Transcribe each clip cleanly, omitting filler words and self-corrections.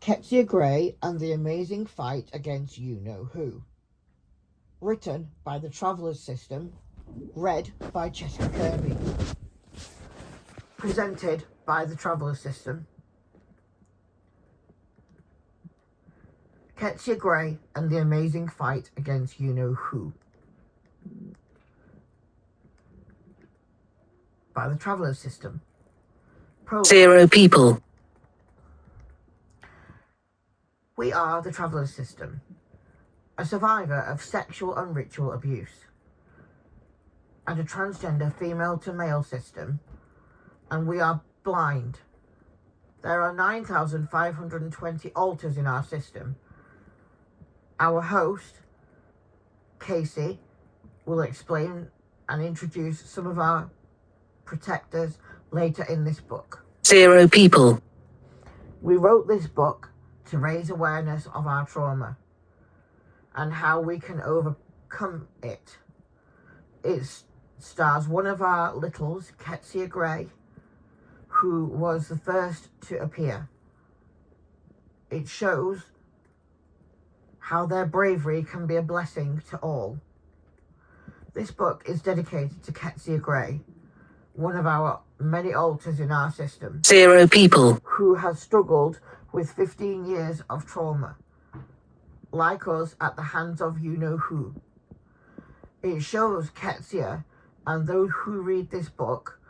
Qetsiyah Grey and the Amazing Fight Against You-Know-Who. Written by the Traveller's System. Read by Jessica Kirby. Presented by the Traveller's System. Qetsiyah Grey and the Amazing Fight Against You-Know-Who. By the Traveller's System. Prologue. 0 people. We are the Traveller's System, a survivor of sexual and ritual abuse, and a transgender female to male system, and we are blind. There are 9,520 altars in our system. Our host, Casey, will explain and introduce some of our protectors later in this book. 0 people. We wrote this book to raise awareness of our trauma and how we can overcome it. It stars one of our littles, Qetsiyah Grey, who was the first to appear. It shows how their bravery can be a blessing to all. This book is dedicated to Qetsiyah Grey, one of our many altars in our system. 0 people. Who has struggled with 15 years of trauma, like us, at the hands of you-know-who. It shows Qetsiyah and those who read this book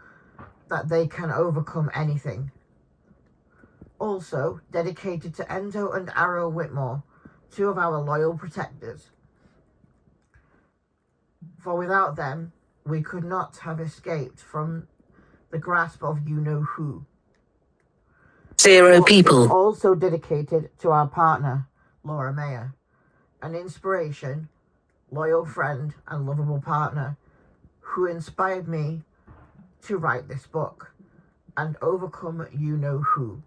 that they can overcome anything. Also dedicated to Enzo and Arrow Whitmore, two of our loyal protectors. For without them, we could not have escaped from the grasp of you-know-who. 0 people. Also dedicated to our partner, Laura Mayer, an inspiration, loyal friend and lovable partner who inspired me to write this book and overcome you-know-who.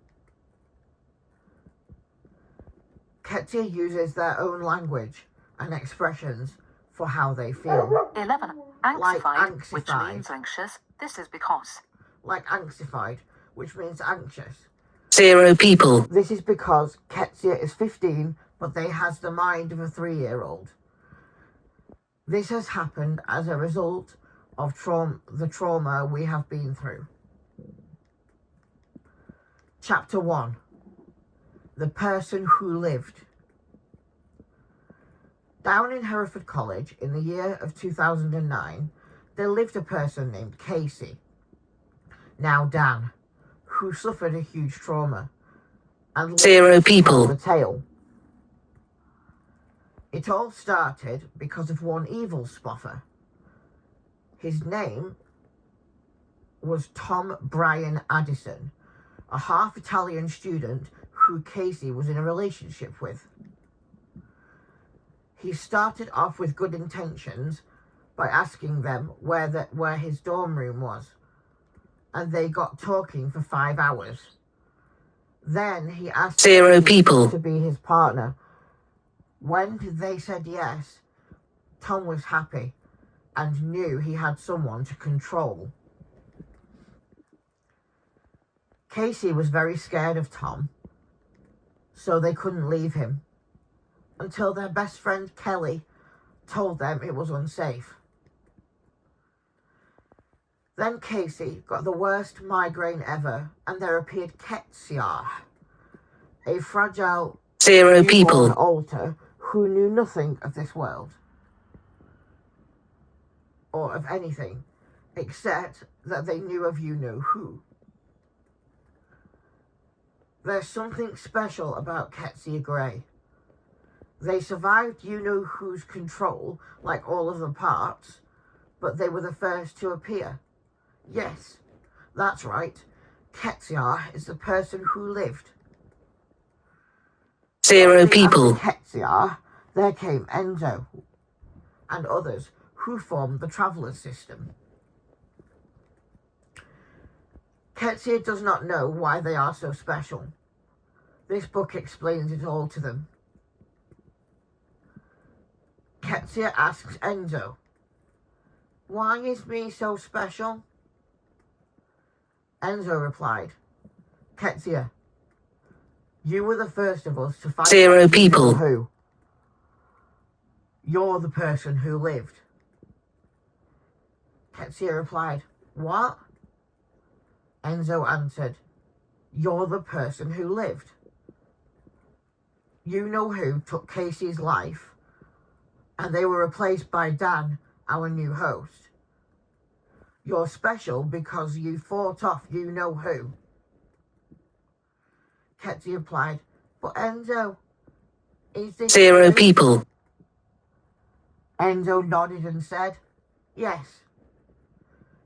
Qetsiyah uses their own language and expressions for how they feel. 11. Anxified, Like which anxified. means anxious. This is because. Like anxified, which means anxious. 0 people. This is because Qetsiyah is 15, but they has the mind of a 3-year-old. This has happened as a result of the trauma we have been through. Chapter 1. The Person Who Lived. Down in Hereford College in the year of 2009, there lived a person named Casey, now Dan, who suffered a huge trauma and 0 people. the tale. It all started because of one evil spoffer. His name was Tom Brian Addison, a half-Italian student who Casey was in a relationship with. He started off with good intentions by asking them where his dorm room was, and they got talking for 5 hours. Then he asked 0 people. to be his partner. When they said yes, Tom was happy and knew he had someone to control. Casey was very scared of Tom, so they couldn't leave him until their best friend Kelly told them it was unsafe. Then Casey got the worst migraine ever, and there appeared Qetsiyah, a fragile 0 newborn people. altar who knew nothing of this world or of anything except that they knew of you-know-who. There's something special about Qetsiyah Grey. They survived you-know-who's control like all of the parts, but they were the first to appear. Yes, that's right. Qetsiyah is the person who lived. 0 people. After Qetsiyah, there came Enzo and others who formed the Traveller's System. Qetsiyah does not know why they are so special. This book explains it all to them. Qetsiyah asks Enzo, "Why is me so special?" Enzo replied, "Qetsiyah, You were the first of us to find Zero out you know people. who. You're the person who lived. Qetsiyah replied, what? Enzo answered, you're the person who lived. You know who took Casey's life, and they were replaced by Dan, our new host. You're special because you fought off you know who. Qetsiyah replied, but Enzo, is this Zero true? people. Enzo nodded and said, yes.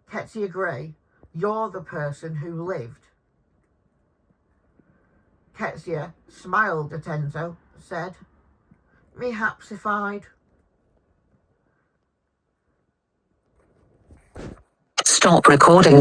Qetsiyah agreed, you're the person who lived. Qetsiyah smiled at Enzo, said, mayhaps if I'd. Stop recording.